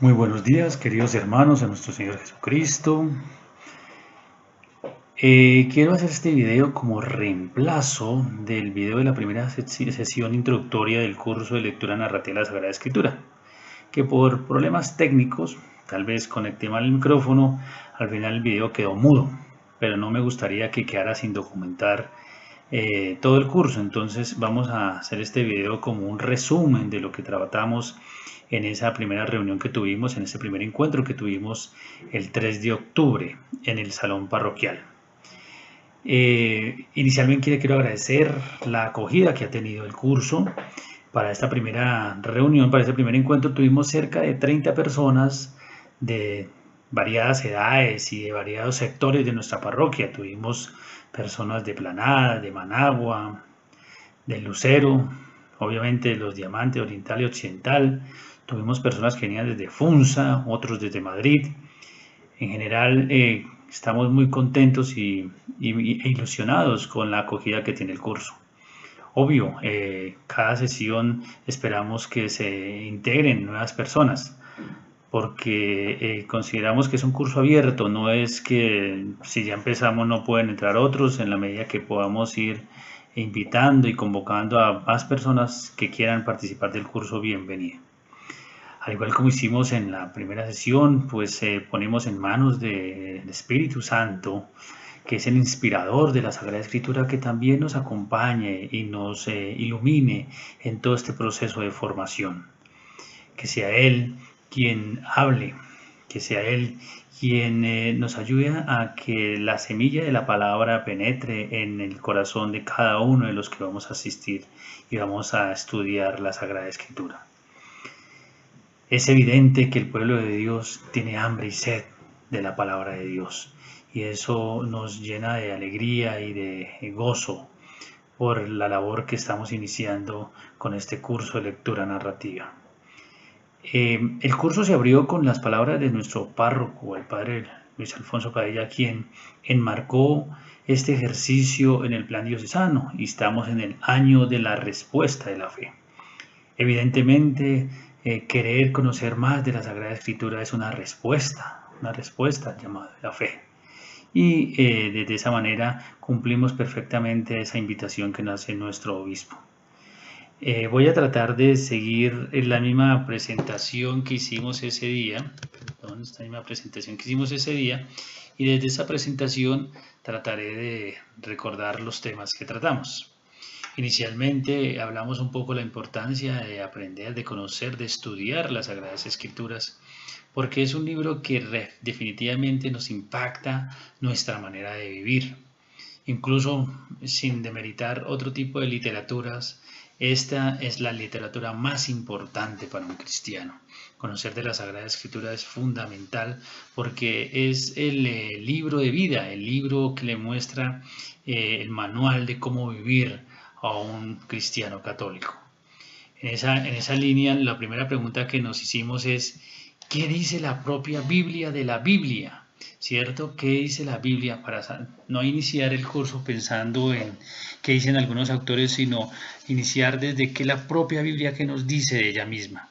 Muy buenos días, queridos hermanos, a nuestro Señor Jesucristo. Quiero hacer este video como reemplazo del video de la primera sesión introductoria del curso de lectura narrativa de la Sagrada Escritura, que por problemas técnicos, tal vez conecté mal el micrófono, al final el video quedó mudo, pero no me gustaría que quedara sin documentar todo el curso. Entonces vamos a hacer este video como un resumen de lo que tratamos en esa primera reunión que tuvimos, en ese primer encuentro que tuvimos el 3 de octubre en el salón parroquial. Inicialmente quiero agradecer la acogida que ha tenido el curso. Para esta primera reunión, para este primer encuentro, tuvimos cerca de 30 personas de variadas edades y de variados sectores de nuestra parroquia. Tuvimos personas de Planada, de Managua, del Lucero, obviamente de los Diamantes Oriental y Occidental. Tuvimos personas que venían desde Funza, otros desde Madrid. En general, estamos muy contentos e ilusionados con la acogida que tiene el curso. Obvio, cada sesión esperamos que se integren nuevas personas, porque consideramos que es un curso abierto, no es que si ya empezamos no pueden entrar otros. En la medida que podamos ir invitando y convocando a más personas que quieran participar del curso, bienvenido. Al igual como hicimos en la primera sesión, pues ponemos en manos del Espíritu Santo, que es el inspirador de la Sagrada Escritura, que también nos acompañe y nos ilumine en todo este proceso de formación. Que sea Él quien hable, que sea Él quien nos ayude a que la semilla de la palabra penetre en el corazón de cada uno de los que vamos a asistir y vamos a estudiar la Sagrada Escritura. Es evidente que el pueblo de Dios tiene hambre y sed de la palabra de Dios, y eso nos llena de alegría y de gozo por la labor que estamos iniciando con este curso de lectura narrativa. El curso se abrió con las palabras de nuestro párroco, el padre Luis Alfonso Padilla, quien enmarcó este ejercicio en el plan diocesano, y estamos en el año de la respuesta de la fe. Evidentemente, querer conocer más de la Sagrada Escritura es una respuesta al llamado de la fe. Y desde esa manera cumplimos perfectamente esa invitación que nos hace nuestro obispo. Voy a tratar de seguir la misma presentación que hicimos ese día, y desde esa presentación trataré de recordar los temas que tratamos. Inicialmente hablamos un poco de la importancia de aprender, de conocer, de estudiar las Sagradas Escrituras, porque es un libro que definitivamente nos impacta nuestra manera de vivir. Incluso sin demeritar otro tipo de literaturas, esta es la literatura más importante para un cristiano. Conocer de la Sagrada Escritura es fundamental porque es el libro de vida, el libro que le muestra el manual de cómo vivir a un cristiano católico. En esa línea, la primera pregunta que nos hicimos es: ¿qué dice la propia Biblia de la Biblia? ¿Cierto? ¿Qué dice la Biblia? Para no iniciar el curso pensando en qué dicen algunos autores, sino iniciar desde qué la propia Biblia que nos dice de ella misma.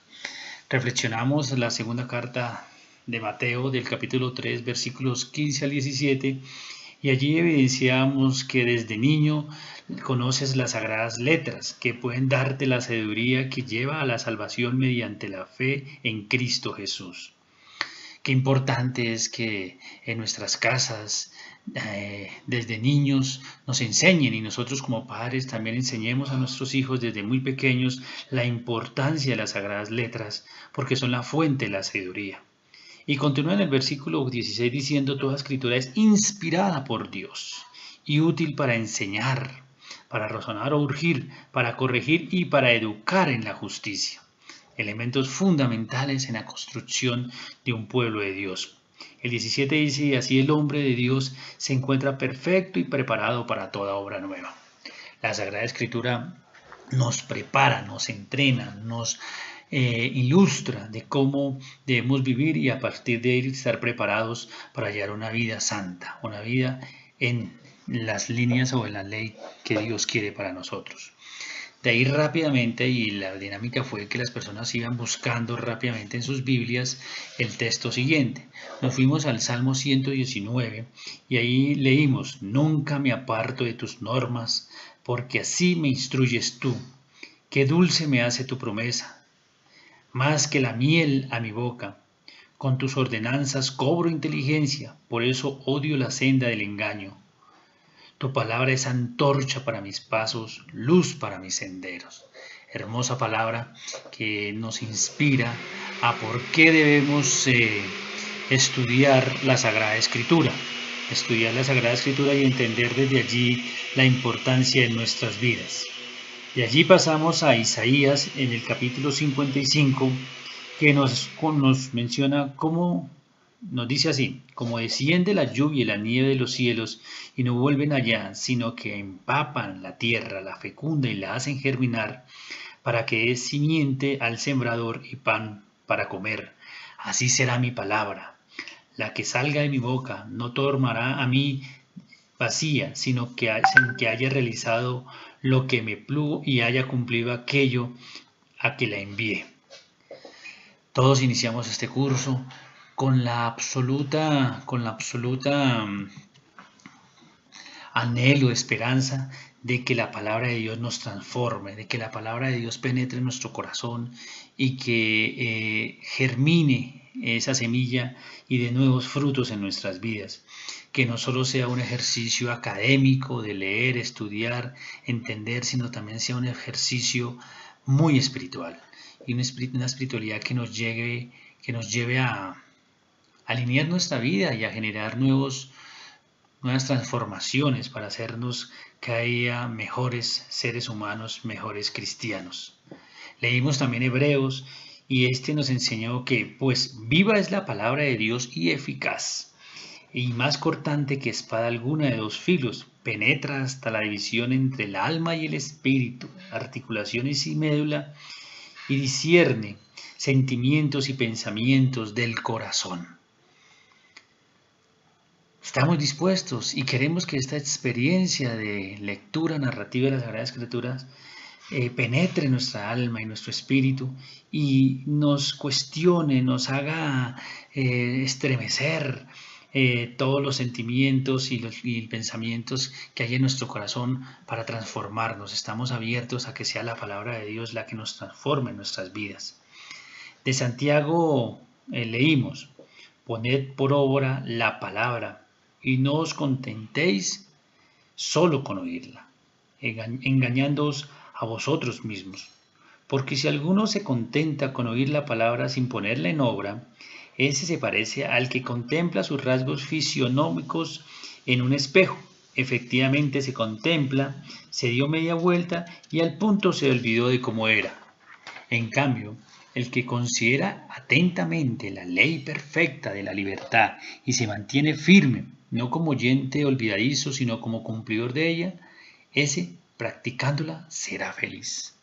Reflexionamos la segunda carta de Mateo, del capítulo 3, versículos 15 al 17, y allí evidenciamos que desde niño conoces las sagradas letras que pueden darte la sabiduría que lleva a la salvación mediante la fe en Cristo Jesús. Qué importante es que en nuestras casas desde niños nos enseñen, y nosotros como padres también enseñemos a nuestros hijos desde muy pequeños la importancia de las sagradas letras, porque son la fuente de la sabiduría. Y continúa en el versículo 16 diciendo: toda escritura es inspirada por Dios y útil para enseñar, para razonar o urgir, para corregir y para educar en la justicia. Elementos fundamentales en la construcción de un pueblo de Dios. El 17 dice: y así el hombre de Dios se encuentra perfecto y preparado para toda obra nueva. La Sagrada Escritura nos prepara, nos entrena, nos ilustra de cómo debemos vivir, y a partir de ahí estar preparados para hallar una vida santa, una vida en las líneas o en la ley que Dios quiere para nosotros. De ahí rápidamente, y la dinámica fue que las personas iban buscando rápidamente en sus Biblias el texto siguiente. Nos fuimos al Salmo 119 y ahí leímos: nunca me aparto de tus normas, porque así me instruyes tú. Qué dulce me hace tu promesa, más que la miel a mi boca. Con tus ordenanzas cobro inteligencia, por eso odio la senda del engaño. Tu palabra es antorcha para mis pasos, luz para mis senderos. Hermosa palabra que nos inspira a por qué debemos estudiar la Sagrada Escritura. Estudiar la Sagrada Escritura y entender desde allí la importancia de nuestras vidas. De allí pasamos a Isaías en el capítulo 55, que nos menciona cómo, nos dice así: como desciende la lluvia y la nieve de los cielos y no vuelven allá, sino que empapan la tierra, la fecunda y la hacen germinar, para que es simiente al sembrador y pan para comer. Así será mi palabra, la que salga de mi boca, no tornará a mí vacía, sino que haya realizado lo que me plugo y haya cumplido aquello a que la envié. Todos iniciamos este curso con la absoluta anhelo, esperanza de que la palabra de Dios nos transforme, de que la palabra de Dios penetre en nuestro corazón y que germine esa semilla y de nuevos frutos en nuestras vidas. Que no solo sea un ejercicio académico de leer, estudiar, entender, sino también sea un ejercicio muy espiritual y una espiritualidad que nos lleve a alinear nuestra vida y a generar nuevas transformaciones para hacernos cada día mejores seres humanos, mejores cristianos. Leímos también Hebreos y este nos enseñó que pues viva es la palabra de Dios y eficaz, y más cortante que espada alguna de dos filos, penetra hasta la división entre el alma y el espíritu, articulaciones y médula, y discierne sentimientos y pensamientos del corazón. Estamos dispuestos y queremos que esta experiencia de lectura narrativa de las Sagradas Escrituras penetre en nuestra alma y nuestro espíritu y nos cuestione, nos haga estremecer todos los sentimientos y pensamientos que hay en nuestro corazón para transformarnos. Estamos abiertos a que sea la palabra de Dios la que nos transforme en nuestras vidas. De Santiago leímos: poned por obra la palabra y no os contentéis solo con oírla, engañándoos a vosotros mismos. Porque si alguno se contenta con oír la palabra sin ponerla en obra, ese se parece al que contempla sus rasgos fisionómicos en un espejo. Efectivamente se contempla, se dio media vuelta y al punto se olvidó de cómo era. En cambio, el que considera atentamente la ley perfecta de la libertad y se mantiene firme, no como oyente olvidadizo, sino como cumplidor de ella, ese, practicándola, será feliz.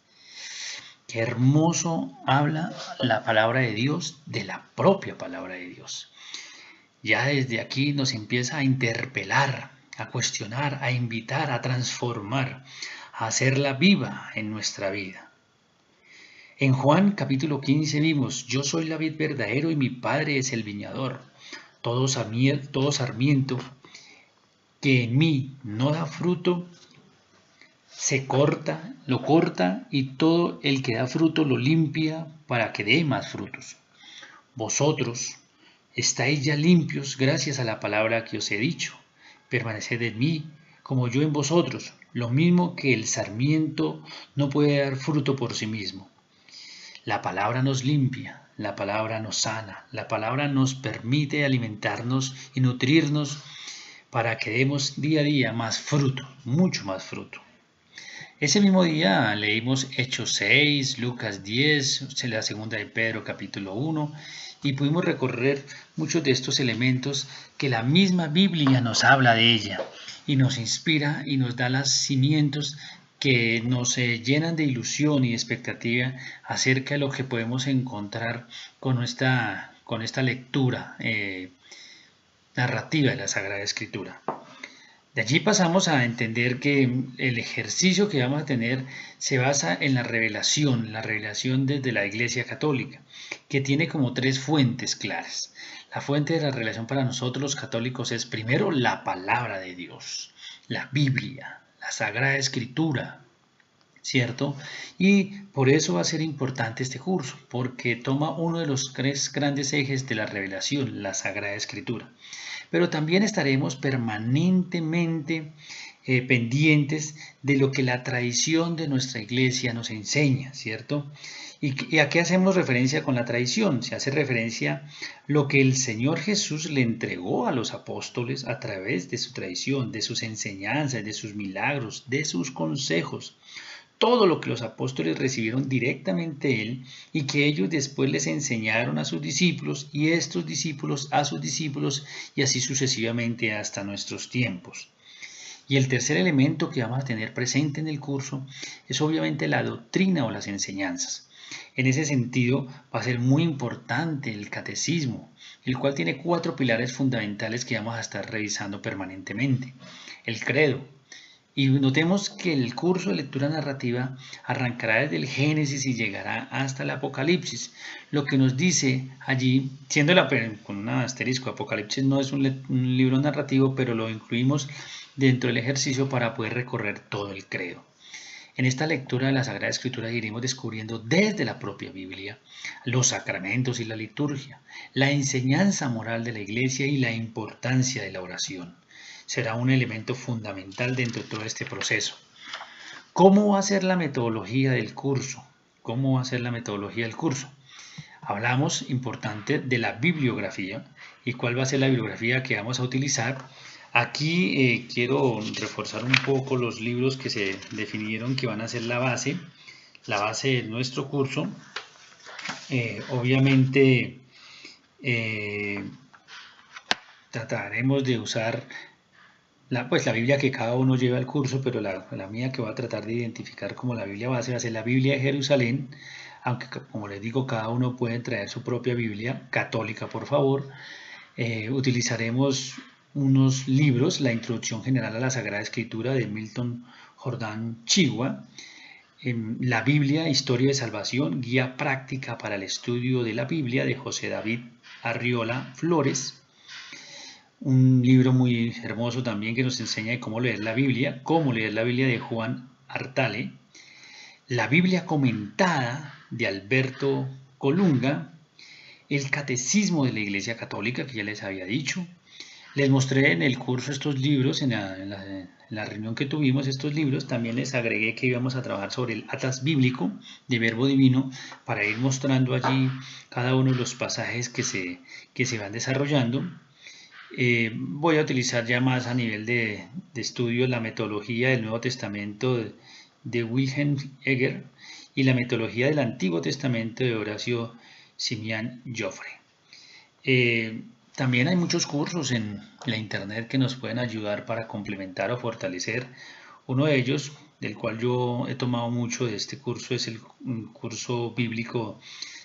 Qué hermoso habla la palabra de Dios de la propia palabra de Dios. Ya desde aquí nos empieza a interpelar, a cuestionar, a invitar, a transformar, a hacerla viva en nuestra vida. En Juan capítulo 15 vimos: yo soy la vid verdadero y mi Padre es el viñador. Todo sarmiento que en mí no da fruto, lo corta, y todo el que da fruto lo limpia para que dé más frutos. Vosotros estáis ya limpios gracias a la palabra que os he dicho. Permaneced en mí, como yo en vosotros, lo mismo que el sarmiento no puede dar fruto por sí mismo. La palabra nos limpia, la palabra nos sana, la palabra nos permite alimentarnos y nutrirnos para que demos día a día más fruto, mucho más fruto. Ese mismo día leímos Hechos 6, Lucas 10, la segunda de Pedro capítulo 1 y pudimos recorrer muchos de estos elementos que la misma Biblia nos habla de ella y nos inspira y nos da los cimientos que nos llenan de ilusión y de expectativa acerca de lo que podemos encontrar con esta lectura narrativa de la Sagrada Escritura. De allí pasamos a entender que el ejercicio que vamos a tener se basa en la revelación desde la Iglesia Católica, que tiene como tres fuentes claras. La fuente de la revelación para nosotros los católicos es primero la palabra de Dios, la Biblia, la Sagrada Escritura, ¿cierto? Y por eso va a ser importante este curso, porque toma uno de los tres grandes ejes de la revelación, la Sagrada Escritura. Pero también estaremos permanentemente pendientes de lo que la tradición de nuestra iglesia nos enseña, ¿cierto? ¿Y a qué hacemos referencia con la tradición? Se hace referencia a lo que el Señor Jesús le entregó a los apóstoles a través de su tradición, de sus enseñanzas, de sus milagros, de sus consejos. Todo lo que los apóstoles recibieron directamente de él y que ellos después les enseñaron a sus discípulos y estos discípulos a sus discípulos y así sucesivamente hasta nuestros tiempos. Y el tercer elemento que vamos a tener presente en el curso es obviamente la doctrina o las enseñanzas. En ese sentido va a ser muy importante el catecismo, el cual tiene 4 pilares fundamentales que vamos a estar revisando permanentemente. El credo. Y notemos que el curso de lectura narrativa arrancará desde el Génesis y llegará hasta el Apocalipsis. Lo que nos dice allí, siendo con un asterisco, Apocalipsis no es un libro narrativo, pero lo incluimos dentro del ejercicio para poder recorrer todo el credo. En esta lectura de la Sagrada Escritura iremos descubriendo desde la propia Biblia los sacramentos y la liturgia, la enseñanza moral de la Iglesia y la importancia de la oración. Será un elemento fundamental dentro de todo este proceso. ¿Cómo va a ser la metodología del curso? ¿Cómo va a ser la metodología del curso? Hablamos, importante, de la bibliografía y cuál va a ser la bibliografía que vamos a utilizar. Aquí quiero reforzar un poco los libros que se definieron que van a ser la base de nuestro curso. Obviamente trataremos de usar la Biblia que cada uno lleva al curso, pero la mía que voy a tratar de identificar como la Biblia base va a ser la Biblia de Jerusalén, aunque como les digo, cada uno puede traer su propia Biblia católica, por favor. Utilizaremos unos libros, la Introducción General a la Sagrada Escritura de Milton Jordan Chigua, la Biblia, Historia de Salvación, Guía Práctica para el Estudio de la Biblia de José David Arriola Flores, un libro muy hermoso también que nos enseña cómo leer la Biblia de Juan Artale, la Biblia comentada de Alberto Colunga, el Catecismo de la Iglesia Católica, que ya les había dicho. Les mostré en el curso estos libros, en la reunión que tuvimos estos libros, también les agregué que íbamos a trabajar sobre el Atlas Bíblico de Verbo Divino para ir mostrando allí cada uno de los pasajes que se van desarrollando. Voy a utilizar ya más a nivel de estudio la metodología del Nuevo Testamento de Wilhelm Egger y la metodología del Antiguo Testamento de Horacio Simián Joffre. También hay muchos cursos en la internet que nos pueden ayudar para complementar o fortalecer. Uno de ellos, del cual yo he tomado mucho de este curso, es el curso bíblico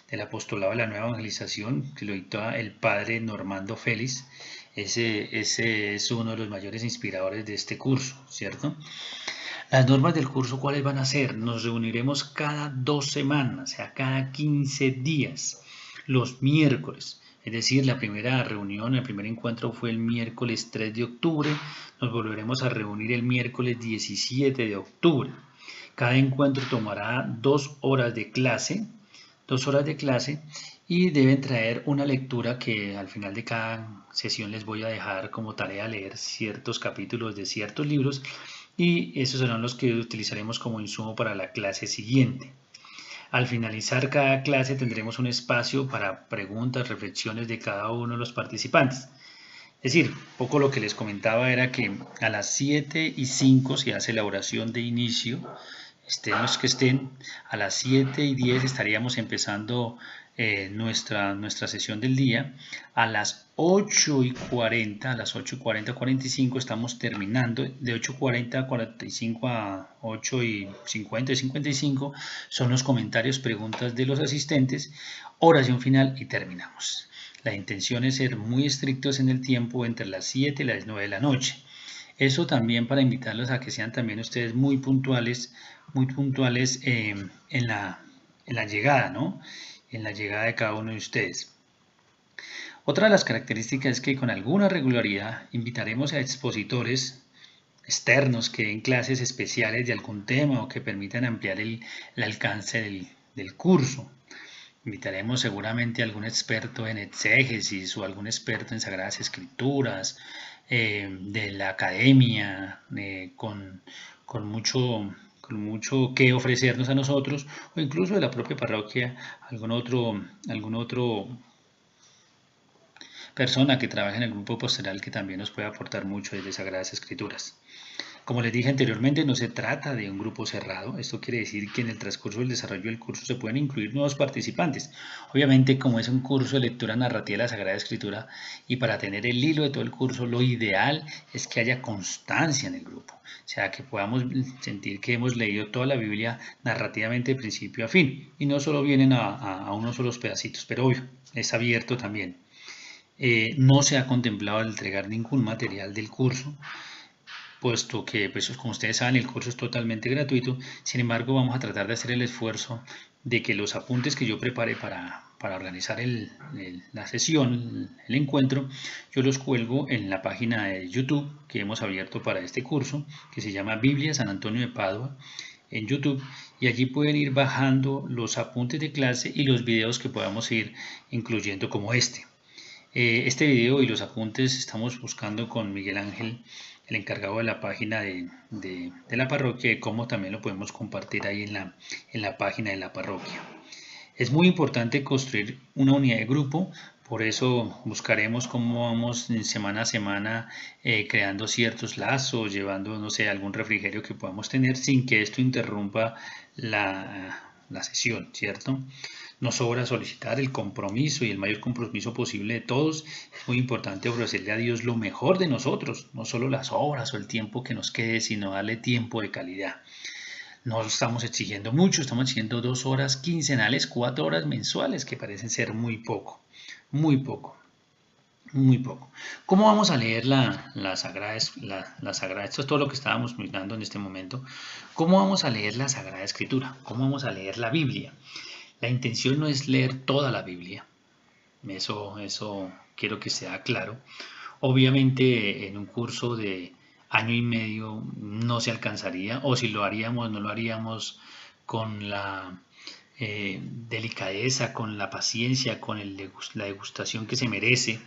del Apostolado de la Nueva Evangelización, que lo dictó el padre Normando Félix. Ese es uno de los mayores inspiradores de este curso, ¿cierto? Las normas del curso, ¿cuáles van a ser? Nos reuniremos cada 2 semanas, o sea, cada 15 días, los miércoles. Es decir, la primera reunión, el primer encuentro fue el miércoles 3 de octubre. Nos volveremos a reunir el miércoles 17 de octubre. Cada encuentro tomará 2 horas de clase. 2 horas de clase. Y deben traer una lectura que al final de cada sesión les voy a dejar como tarea leer ciertos capítulos de ciertos libros y esos serán los que utilizaremos como insumo para la clase siguiente. Al finalizar cada clase tendremos un espacio para preguntas, reflexiones de cada uno de los participantes. Es decir, poco lo que les comentaba era que a las 7:05 se hace la oración de inicio, estén los que estén, a las 7:10 estaríamos empezando nuestra sesión del día. A las 8:40, a las 8:40, 45 estamos terminando. De 8:40 a 45 a 8:50 y 55 son los comentarios, preguntas de los asistentes, oración final y terminamos. La intención es ser muy estrictos en el tiempo entre las 7 y las 9 de la noche. Eso también para invitarlos a que sean también ustedes muy puntuales en la llegada, ¿no? En la llegada de cada uno de ustedes. Otra de las características es que con alguna regularidad invitaremos a expositores externos que den clases especiales de algún tema o que permitan ampliar el alcance del curso. Invitaremos seguramente a algún experto en exégesis o algún experto en Sagradas Escrituras, de la academia, con mucho que ofrecernos a nosotros, o incluso de la propia parroquia, algún otro persona que trabaje en el grupo pastoral que también nos puede aportar mucho desde Sagradas Escrituras. Como les dije anteriormente, no se trata de un grupo cerrado. Esto quiere decir que en el transcurso del desarrollo del curso se pueden incluir nuevos participantes. Obviamente, como es un curso de lectura narrativa de la Sagrada Escritura, y para tener el hilo de todo el curso, lo ideal es que haya constancia en el grupo. O sea, que podamos sentir que hemos leído toda la Biblia narrativamente de principio a fin. Y no solo vienen a unos solos pedacitos, pero obvio, es abierto también. No se ha contemplado el entregar ningún material del curso, puesto que, pues, como ustedes saben, el curso es totalmente gratuito. Sin embargo, vamos a tratar de hacer el esfuerzo de que los apuntes que yo prepare para organizar la sesión, el encuentro, yo los cuelgo en la página de YouTube que hemos abierto para este curso, que se llama Biblia San Antonio de Padua, en YouTube, y allí pueden ir bajando los apuntes de clase y los videos que podamos ir incluyendo como este. Este video y los apuntes estamos buscando con Miguel Ángel, el encargado de la página de la parroquia, y cómo también lo podemos compartir ahí en la página de la parroquia. Es muy importante construir una unidad de grupo, por eso buscaremos cómo vamos semana a semana creando ciertos lazos, llevando, no sé, algún refrigerio que podamos tener sin que esto interrumpa la sesión, ¿cierto? Nos sobra solicitar el compromiso y el mayor compromiso posible de todos. Es muy importante ofrecerle a Dios lo mejor de nosotros, no solo las horas o el tiempo que nos quede, sino darle tiempo de calidad. No estamos exigiendo mucho, estamos exigiendo 2 horas quincenales, 4 horas mensuales, que parecen ser muy poco, muy poco. Muy poco. ¿Cómo vamos a leer la Sagrada? Esto es todo lo que estábamos mirando en este momento. ¿Cómo vamos a leer la Sagrada Escritura? ¿Cómo vamos a leer la Biblia? La intención no es leer toda la Biblia, eso quiero que sea claro. Obviamente en un curso de año y medio no se alcanzaría, o si lo haríamos, no lo haríamos con la delicadeza, con la paciencia, con la degustación que se merece.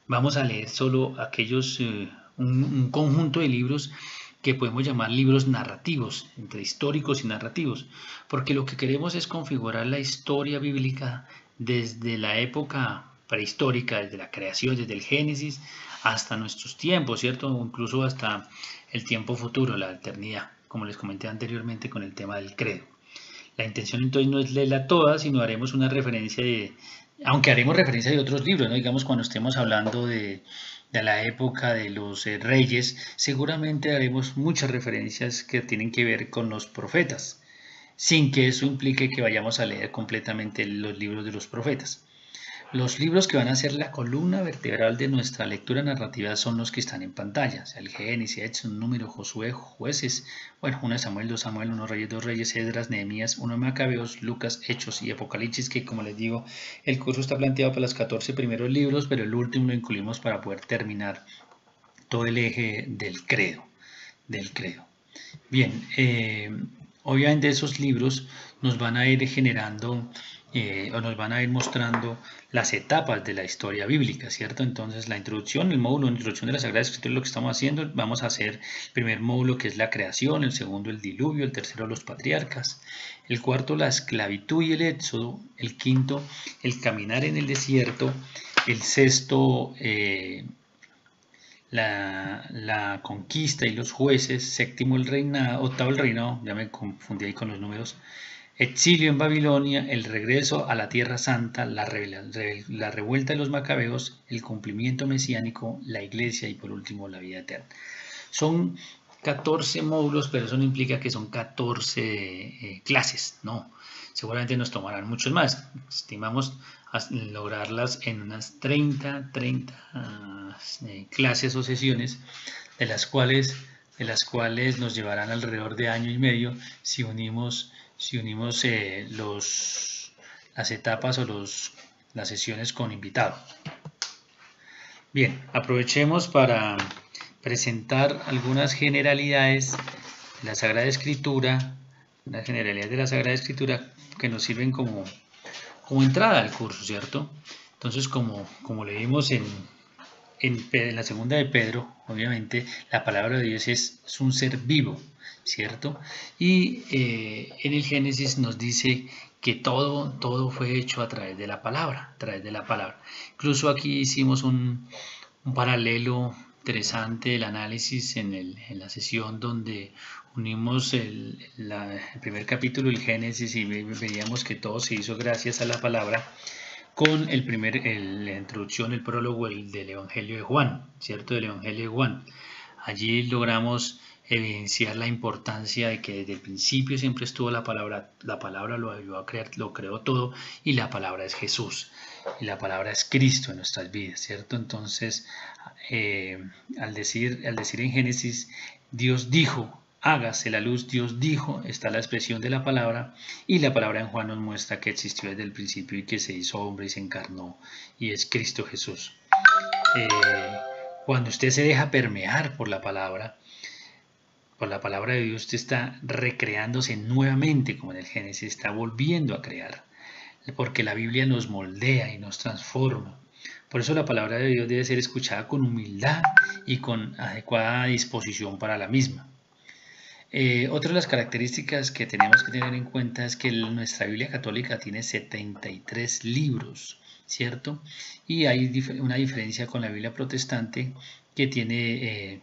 Vamos a leer solo aquellos, un conjunto de libros que podemos llamar libros narrativos, entre históricos y narrativos, porque lo que queremos es configurar la historia bíblica desde la época prehistórica, desde la creación, desde el Génesis, hasta nuestros tiempos, ¿cierto? O incluso hasta el tiempo futuro, la eternidad, como les comenté anteriormente con el tema del credo. La intención entonces no es leerla toda, sino haremos una referencia aunque haremos referencia de otros libros, ¿no? Digamos, cuando estemos hablando de la época de los reyes, seguramente haremos muchas referencias que tienen que ver con los profetas, sin que eso implique que vayamos a leer completamente los libros de los profetas. Los libros que van a ser la columna vertebral de nuestra lectura narrativa son los que están en pantalla, o sea, el Génesis, Éxodo, Número, Josué, Jueces, bueno, 1 Samuel, 2 Samuel, 1 Reyes, 2 Reyes, Esdras, Nehemías, 1 Macabeos, Lucas, Hechos y Apocalipsis, que como les digo, el curso está planteado para los 14 primeros libros, pero el último lo incluimos para poder terminar todo el eje del credo. Bien, obviamente esos libros nos van a ir generando o nos van a ir mostrando las etapas de la historia bíblica, ¿cierto? Entonces la introducción, el módulo de introducción de la Sagrada Escritura es lo que estamos haciendo. Vamos a hacer el primer módulo, que es la creación, el segundo el diluvio, el tercero los patriarcas, el cuarto la esclavitud y el éxodo, el quinto el caminar en el desierto, el sexto la conquista y los jueces, séptimo el reinado, octavo el reinado, ya me confundí ahí con los números, exilio en Babilonia, el regreso a la Tierra Santa, la revuelta de los macabeos, el cumplimiento mesiánico, la iglesia y por último la vida eterna. Son 14 módulos, pero eso no implica que son 14 clases, no. Seguramente nos tomarán muchos más. Estimamos lograrlas en unas 30 clases o sesiones de las cuales nos llevarán alrededor de año y medio si unimos las etapas o las sesiones con invitado. Bien, aprovechemos para presentar algunas generalidades de la Sagrada Escritura, que nos sirven como entrada al curso, ¿cierto? Entonces, como leímos en la segunda de Pedro, obviamente, la palabra de Dios es un ser vivo, ¿cierto? Y en el Génesis nos dice que todo fue hecho a través de la palabra, Incluso aquí hicimos un paralelo interesante del análisis en la sesión donde unimos el primer capítulo del Génesis y veíamos que todo se hizo gracias a la palabra con la introducción, el prólogo del Evangelio de Juan, ¿cierto? Del Evangelio de Juan. Allí logramos evidenciar la importancia de que desde el principio siempre estuvo la palabra lo ayudó a crear, lo creó todo, y la palabra es Jesús, y la palabra es Cristo en nuestras vidas, ¿cierto? Entonces, al decir en Génesis, Dios dijo, hágase la luz, Dios dijo, está la expresión de la palabra, y la palabra en Juan nos muestra que existió desde el principio y que se hizo hombre y se encarnó, y es Cristo Jesús. Cuando usted se deja permear por la palabra de Dios, usted está recreándose nuevamente, como en el Génesis, está volviendo a crear, porque la Biblia nos moldea y nos transforma. Por eso la palabra de Dios debe ser escuchada con humildad y con adecuada disposición para la misma. Otra de las características que tenemos que tener en cuenta es que nuestra Biblia católica tiene 73 libros, ¿cierto? Y hay una diferencia con la Biblia protestante que tiene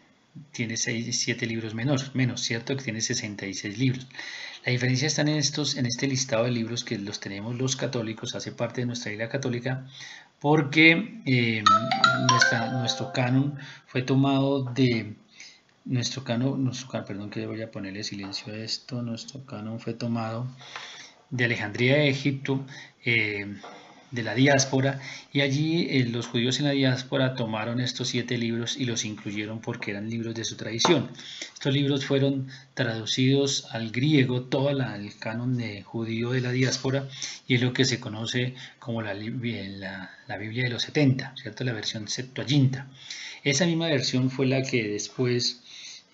7 libros menos, ¿cierto? Que tiene 66 libros. La diferencia está en este listado de libros que los tenemos los católicos, hace parte de nuestra Biblia católica, porque nuestro canon fue tomado de... perdón que voy a ponerle silencio a esto. Nuestro canon fue tomado de Alejandría de Egipto, de la diáspora, y allí los judíos en la diáspora tomaron estos 7 libros y los incluyeron porque eran libros de su tradición. Estos libros fueron traducidos al griego, todo el canon judío de la diáspora, y es lo que se conoce como la Biblia de los 70, ¿cierto? La versión Septuaginta. Esa misma versión fue la que después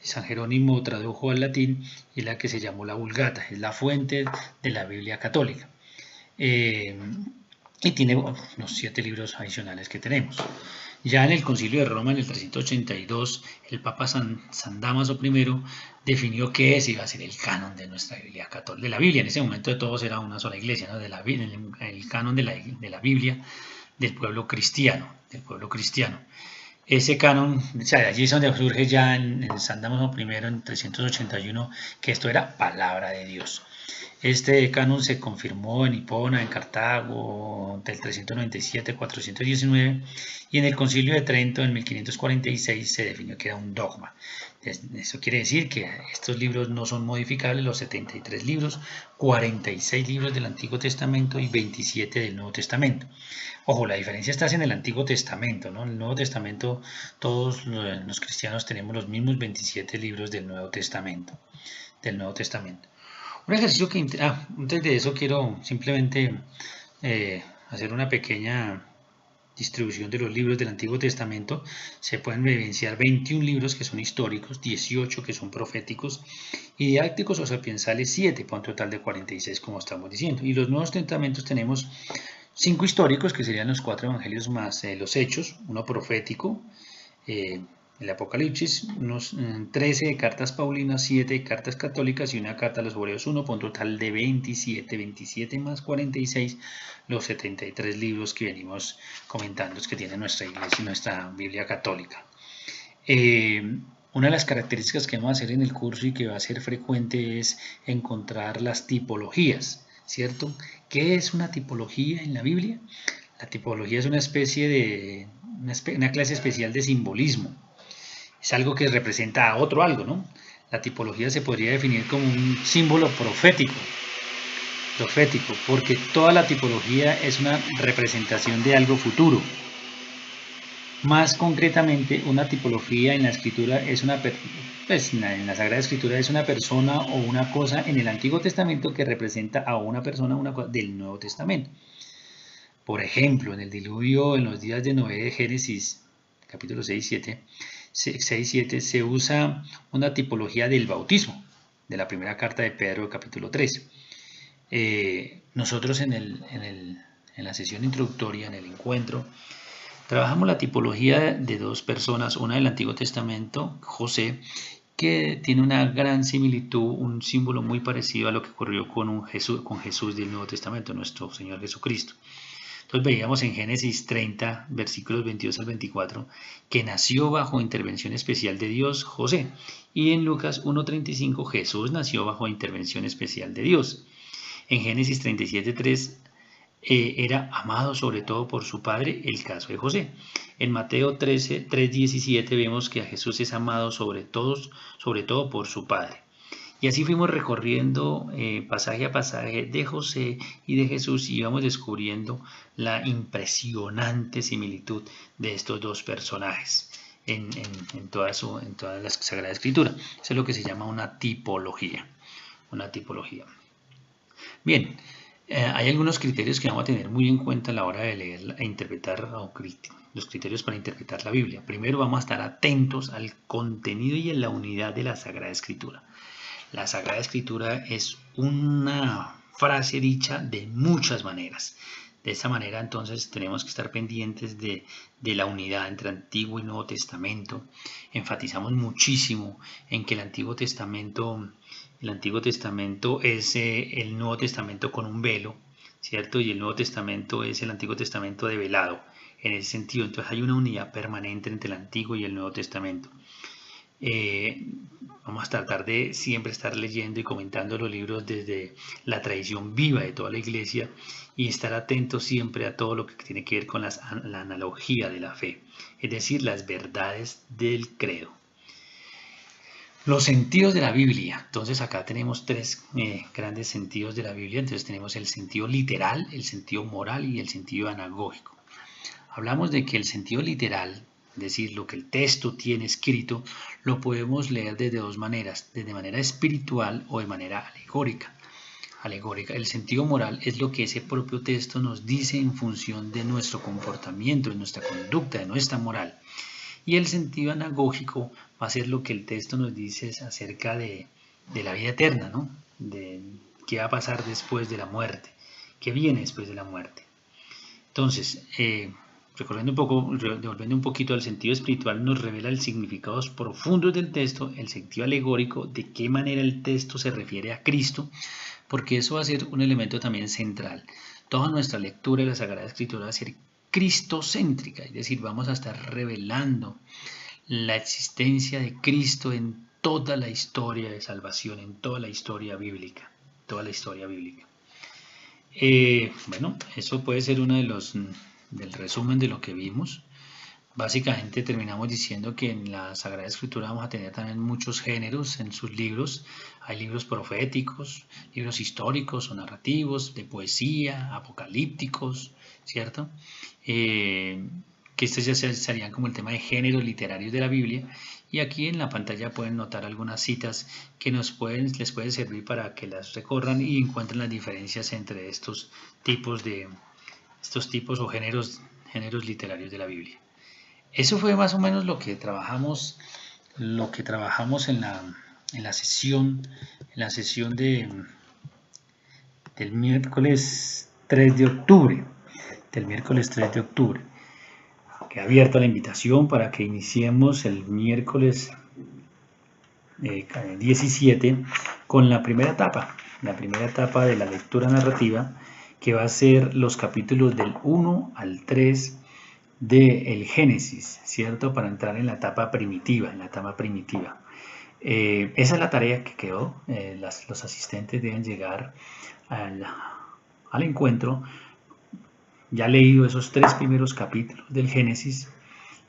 San Jerónimo tradujo al latín y la que se llamó la Vulgata, es la fuente de la Biblia católica. Y tiene los 7 libros adicionales que tenemos. Ya en el Concilio de Roma, en el 382, el Papa San Dámaso I definió que ese iba a ser el canon de nuestra Biblia católica. De la Biblia, en ese momento de todos era una sola iglesia, ¿no? El canon de la Biblia del pueblo cristiano. Ese canon, o sea, allí es donde surge ya en San Dámaso I, en 381, que esto era palabra de Dios. Este canon se confirmó en Hipona, en Cartago, del 397-419, y en el Concilio de Trento, en 1546, se definió que era un dogma. Eso quiere decir que estos libros no son modificables, los 73 libros, 46 libros del Antiguo Testamento y 27 del Nuevo Testamento. Ojo, la diferencia está en el Antiguo Testamento, ¿no? En el Nuevo Testamento todos los cristianos tenemos los mismos 27 libros del Nuevo Testamento. Un ejercicio que... antes de eso quiero simplemente hacer una pequeña distribución de los libros del Antiguo Testamento. Se pueden evidenciar 21 libros que son históricos, 18 que son proféticos y didácticos o sapiensales 7, para un total de 46 como estamos diciendo. Y los Nuevos Testamentos tenemos 5 históricos que serían los 4 evangelios más los Hechos, uno profético, el Apocalipsis, unos 13 de cartas paulinas, 7 de cartas católicas y una carta a los Hebreos 1, por un total de 27 más 46, los 73 libros que venimos comentando que tiene nuestra iglesia y nuestra Biblia católica. Una de las características que vamos a hacer en el curso y que va a ser frecuente es encontrar las tipologías, ¿cierto? ¿Qué es una tipología en la Biblia? La tipología es una clase especial de simbolismo. Es algo que representa a otro algo, ¿no? La tipología se podría definir como un símbolo profético, porque toda la tipología es una representación de algo futuro. Más concretamente, una tipología en la escritura es en la Sagrada Escritura es una persona o una cosa en el Antiguo Testamento que representa a una persona o una cosa del Nuevo Testamento. Por ejemplo, en el diluvio, en los días de Noé de Génesis, capítulo 6 y 7, se usa una tipología del bautismo, de la primera carta de Pedro, capítulo 3. Nosotros en la sesión introductoria, en el encuentro, trabajamos la tipología de dos personas, una del Antiguo Testamento, José, que tiene una gran similitud, un símbolo muy parecido a lo que ocurrió con Jesús del Nuevo Testamento, nuestro Señor Jesucristo. Entonces veíamos en Génesis 30, versículos 22 al 24, que nació bajo intervención especial de Dios José. Y en Lucas 1:35, Jesús nació bajo intervención especial de Dios. En Génesis 37:3, era amado sobre todo por su padre, el caso de José. En Mateo 3:17 vemos que a Jesús es amado sobre todo por su padre. Y así fuimos recorriendo pasaje a pasaje de José y de Jesús y íbamos descubriendo la impresionante similitud de estos dos personajes en toda la Sagrada Escritura. Eso es lo que se llama una tipología. Bien, hay algunos criterios que vamos a tener muy en cuenta a la hora de leer e interpretar, los criterios para interpretar la Biblia. Primero vamos a estar atentos al contenido y a la unidad de la Sagrada Escritura. La Sagrada Escritura es una frase dicha de muchas maneras. De esta manera, entonces, tenemos que estar pendientes de la unidad entre Antiguo y Nuevo Testamento. Enfatizamos muchísimo en que el Antiguo Testamento es el Nuevo Testamento con un velo, ¿cierto? Y el Nuevo Testamento es el Antiguo Testamento develado. En ese sentido, entonces hay una unidad permanente entre el Antiguo y el Nuevo Testamento. Vamos a tratar de siempre estar leyendo y comentando los libros desde la tradición viva de toda la Iglesia y estar atentos siempre a todo lo que tiene que ver con la analogía de la fe, es decir, las verdades del credo. Los sentidos de la Biblia. Entonces acá tenemos tres grandes sentidos de la Biblia. Entonces tenemos el sentido literal, el sentido moral y el sentido anagógico. Hablamos de que el sentido literal, es decir, lo que el texto tiene escrito, lo podemos leer desde dos maneras, de manera espiritual o de manera alegórica. El sentido moral es lo que ese propio texto nos dice en función de nuestro comportamiento, de nuestra conducta, de nuestra moral. Y el sentido anagógico va a ser lo que el texto nos dice acerca de la vida eterna, ¿no? De qué va a pasar después de la muerte, qué viene después de la muerte. Entonces, devolviendo un poquito al sentido espiritual, nos revela los significados profundos del texto, el sentido alegórico, de qué manera el texto se refiere a Cristo, porque eso va a ser un elemento también central. Toda nuestra lectura de la Sagrada Escritura va a ser cristocéntrica, es decir, vamos a estar revelando la existencia de Cristo en toda la historia de salvación, en toda la historia bíblica. Bueno, eso puede ser uno del resumen de lo que vimos. Básicamente terminamos diciendo que en la Sagrada Escritura vamos a tener también muchos géneros en sus libros. Hay libros proféticos, libros históricos o narrativos, de poesía, apocalípticos, ¿cierto? Que estos ya serían como el tema de géneros literarios de la Biblia. Y aquí en la pantalla pueden notar algunas citas que les pueden servir para que las recorran y encuentren las diferencias entre estos tipos o géneros literarios de la Biblia. Eso fue más o menos lo que trabajamos en la sesión del miércoles 3 de octubre. Queda abierta la invitación para que iniciemos el miércoles 17 con la primera etapa de la lectura narrativa, que va a ser los capítulos del 1 al 3 del Génesis, ¿cierto? Para entrar en la etapa primitiva, esa es la tarea que quedó. Los asistentes deben llegar al encuentro ya leído esos 3 primeros capítulos del Génesis,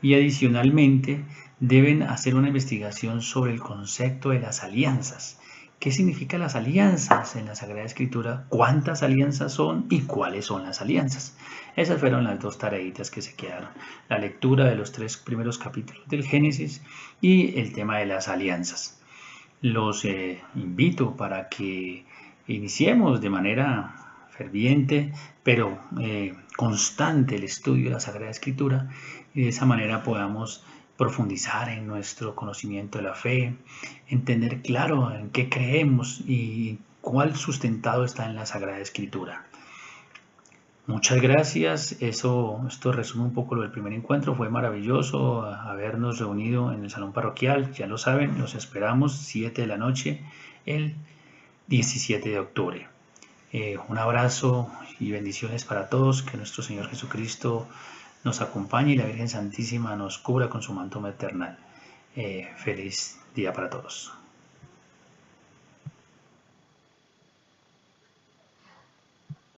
y adicionalmente deben hacer una investigación sobre el concepto de las alianzas. ¿Qué significan las alianzas en la Sagrada Escritura? ¿Cuántas alianzas son y cuáles son las alianzas? Esas fueron las dos tareitas que se quedaron. La lectura de los 3 primeros capítulos del Génesis y el tema de las alianzas. Los invito para que iniciemos de manera ferviente, pero constante el estudio de la Sagrada Escritura y de esa manera podamos profundizar en nuestro conocimiento de la fe, entender claro en qué creemos y cuál sustentado está en la Sagrada Escritura. Muchas gracias, esto resume un poco lo del primer encuentro, fue maravilloso habernos reunido en el salón parroquial, ya lo saben, los esperamos 7 de la noche el 17 de octubre. Un abrazo y bendiciones para todos, que nuestro Señor Jesucristo nos acompañe y la Virgen Santísima nos cubra con su manto maternal. Feliz día para todos.